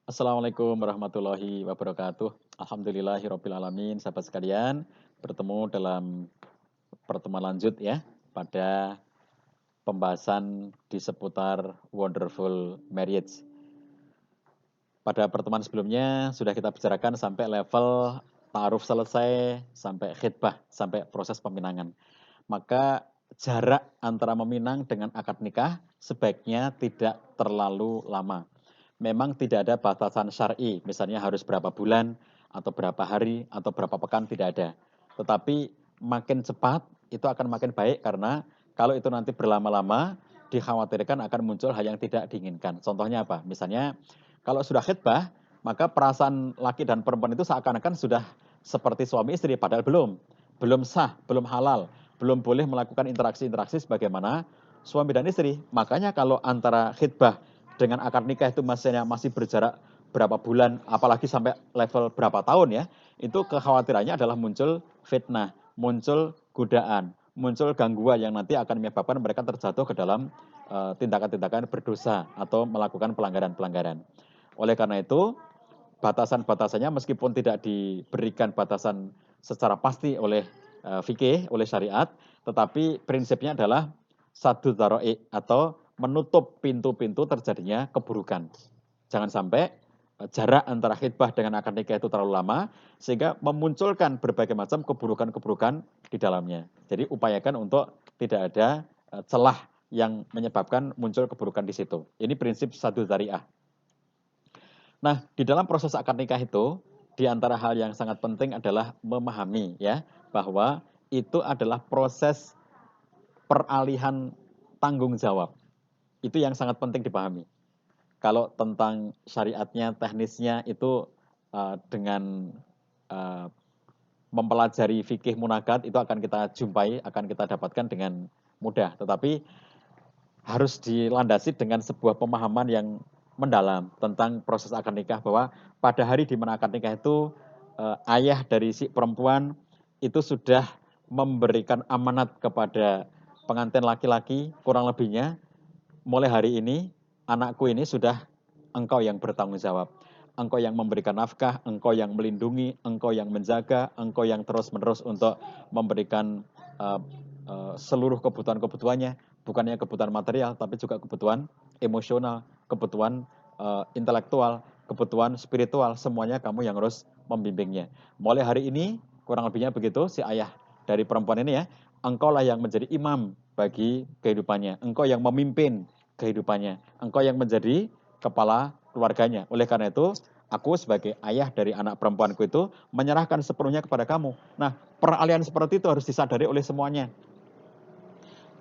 Assalamualaikum warahmatullahi wabarakatuh. Alhamdulillahirabbil alamin. Sahabat sekalian, bertemu dalam pertemuan lanjut ya pada pembahasan di seputar wonderful marriage. Pada pertemuan sebelumnya sudah kita bicarakan sampai level ta'aruf selesai, sampai khitbah, sampai proses peminangan. Maka jarak antara meminang dengan akad nikah sebaiknya tidak terlalu lama. Memang tidak ada batasan syar'i, misalnya harus berapa bulan, atau berapa hari, atau berapa pekan, tidak ada. Tetapi makin cepat, itu akan makin baik karena kalau itu nanti berlama-lama, dikhawatirkan akan muncul hal yang tidak diinginkan. Contohnya apa? Misalnya, kalau sudah khitbah, maka perasaan laki dan perempuan itu seakan-akan sudah seperti suami istri, padahal belum. Belum sah, belum halal, belum boleh melakukan interaksi-interaksi sebagaimana suami dan istri. Makanya kalau antara khitbah dengan akad nikah itu masih berjarak berapa bulan, apalagi sampai level berapa tahun ya, itu kekhawatirannya adalah muncul fitnah, muncul godaan, muncul gangguan yang nanti akan menyebabkan mereka terjatuh ke dalam tindakan-tindakan berdosa atau melakukan pelanggaran-pelanggaran. Oleh karena itu, batasan-batasannya meskipun tidak diberikan batasan secara pasti oleh fikih, oleh syariat, tetapi prinsipnya adalah sadu dzara'i atau menutup pintu-pintu terjadinya keburukan. Jangan sampai jarak antara khitbah dengan akad nikah itu terlalu lama sehingga memunculkan berbagai macam keburukan-keburukan di dalamnya. Jadi upayakan untuk tidak ada celah yang menyebabkan muncul keburukan di situ. Ini prinsip sadu dzari'ah. Nah, di dalam proses akad nikah itu, di antara hal yang sangat penting adalah memahami ya bahwa itu adalah proses peralihan tanggung jawab. Itu yang sangat penting dipahami. Kalau tentang syariatnya, teknisnya itu dengan uh, mempelajari fikih munakat itu akan kita jumpai, akan kita dapatkan dengan mudah. Tetapi harus dilandasi dengan sebuah pemahaman yang mendalam tentang proses akad nikah bahwa pada hari di mana akad nikah itu ayah dari si perempuan itu sudah memberikan amanat kepada pengantin laki-laki kurang lebihnya mulai hari ini anakku ini sudah engkau yang bertanggung jawab. Engkau yang memberikan nafkah, engkau yang melindungi, engkau yang menjaga, engkau yang terus-menerus untuk memberikan seluruh kebutuhan-kebutuhannya, bukannya kebutuhan material, tapi juga kebutuhan emosional, kebutuhan intelektual, kebutuhan spiritual, semuanya kamu yang harus membimbingnya. Mulai hari ini, kurang lebihnya begitu, si ayah dari perempuan ini ya, engkau lah yang menjadi imam bagi kehidupannya, engkau yang memimpin kehidupannya, engkau yang menjadi kepala keluarganya. Oleh karena itu, aku sebagai ayah dari anak perempuanku itu menyerahkan sepenuhnya kepada kamu. Nah, peralihan seperti itu harus disadari oleh semuanya.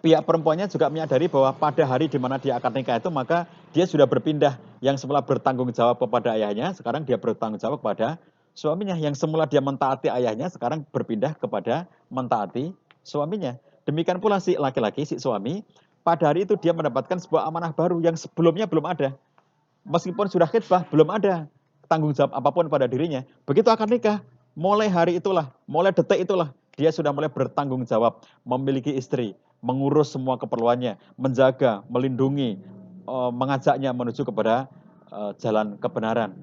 Pihak perempuannya juga menyadari bahwa pada hari di mana dia akan nikah itu, maka dia sudah berpindah. Yang semula bertanggung jawab kepada ayahnya, sekarang dia bertanggung jawab kepada suaminya. Yang semula dia mentaati ayahnya, sekarang berpindah kepada mentaati suaminya. Demikian pula si laki-laki, si suami, pada hari itu dia mendapatkan sebuah amanah baru yang sebelumnya belum ada. Meskipun sudah khitbah, belum ada tanggung jawab apapun pada dirinya. Begitu akan nikah, mulai hari itulah, mulai detik itulah, dia sudah mulai bertanggung jawab, memiliki istri, mengurus semua keperluannya, menjaga, melindungi, mengajaknya menuju kepada jalan kebenaran,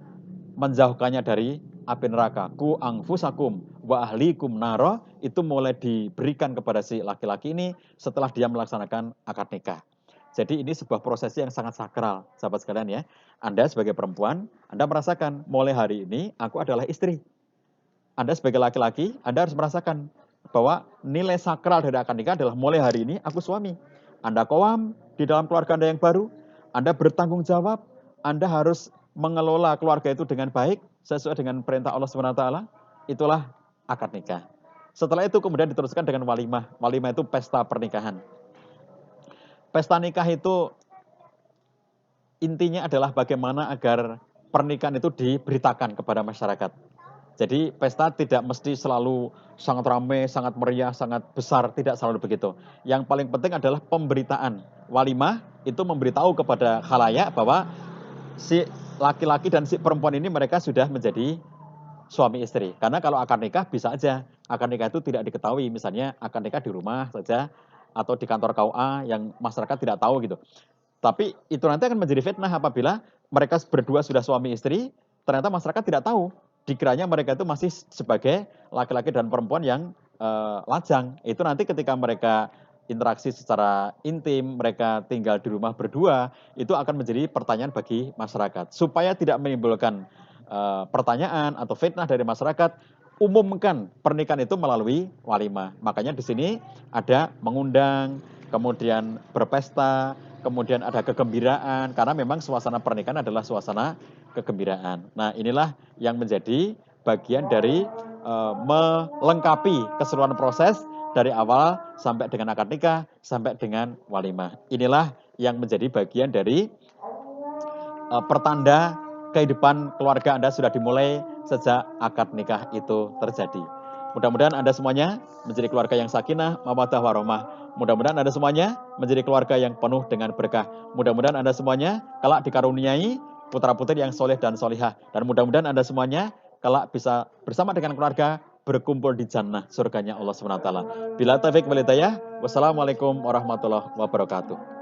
menjauhkannya dari api neraka. Ku angfusakum wa ahlikum naro, itu mulai diberikan kepada si laki-laki ini setelah dia melaksanakan akad nikah. Jadi ini sebuah prosesi yang sangat sakral, sahabat sekalian ya. Anda sebagai perempuan, Anda merasakan mulai hari ini aku adalah istri. Anda sebagai laki-laki, Anda harus merasakan bahwa nilai sakral dari akad nikah adalah mulai hari ini aku suami. Anda qawam di dalam keluarga Anda yang baru, Anda bertanggung jawab, Anda harus mengelola keluarga itu dengan baik sesuai dengan perintah Allah SWT. Itulah akad nikah. Setelah itu kemudian diteruskan dengan walimah. Walimah itu pesta pernikahan. Pesta nikah itu intinya adalah bagaimana agar pernikahan itu diberitakan kepada masyarakat. Jadi pesta tidak mesti selalu sangat ramai, sangat meriah, sangat besar, tidak selalu begitu. Yang paling penting adalah pemberitaan. Walimah itu memberitahu kepada khalayak bahwa si laki-laki dan si perempuan ini mereka sudah menjadi suami istri. Karena kalau akad nikah bisa aja akad nikah itu tidak diketahui, misalnya akad nikah di rumah saja atau di kantor KUA yang masyarakat tidak tahu gitu. Tapi itu nanti akan menjadi fitnah apabila mereka berdua sudah suami istri, ternyata masyarakat tidak tahu. Dikiranya mereka itu masih sebagai laki-laki dan perempuan yang lajang. Itu nanti ketika mereka interaksi secara intim, mereka tinggal di rumah berdua, itu akan menjadi pertanyaan bagi masyarakat. Supaya tidak menimbulkan pertanyaan atau fitnah dari masyarakat, umumkan pernikahan itu melalui walimah. Makanya di sini ada mengundang, kemudian berpesta, kemudian ada kegembiraan, karena memang suasana pernikahan adalah suasana kegembiraan. Nah, inilah yang menjadi bagian dari melengkapi keseluruhan proses dari awal sampai dengan akad nikah, sampai dengan walimah. Inilah yang menjadi bagian dari pertanda kehidupan keluarga Anda sudah dimulai sejak akad nikah itu terjadi. Mudah-mudahan Anda semuanya menjadi keluarga yang sakinah, mawaddah warahmah. Mudah-mudahan Anda semuanya menjadi keluarga yang penuh dengan berkah. Mudah-mudahan Anda semuanya kelak dikaruniai putra-putri yang soleh dan solihah. Dan mudah-mudahan Anda semuanya kelak bisa bersama dengan keluarga berkumpul di jannah surganya Allah SWT. Bila taufik wal hidayah, wassalamualaikum warahmatullahi wabarakatuh.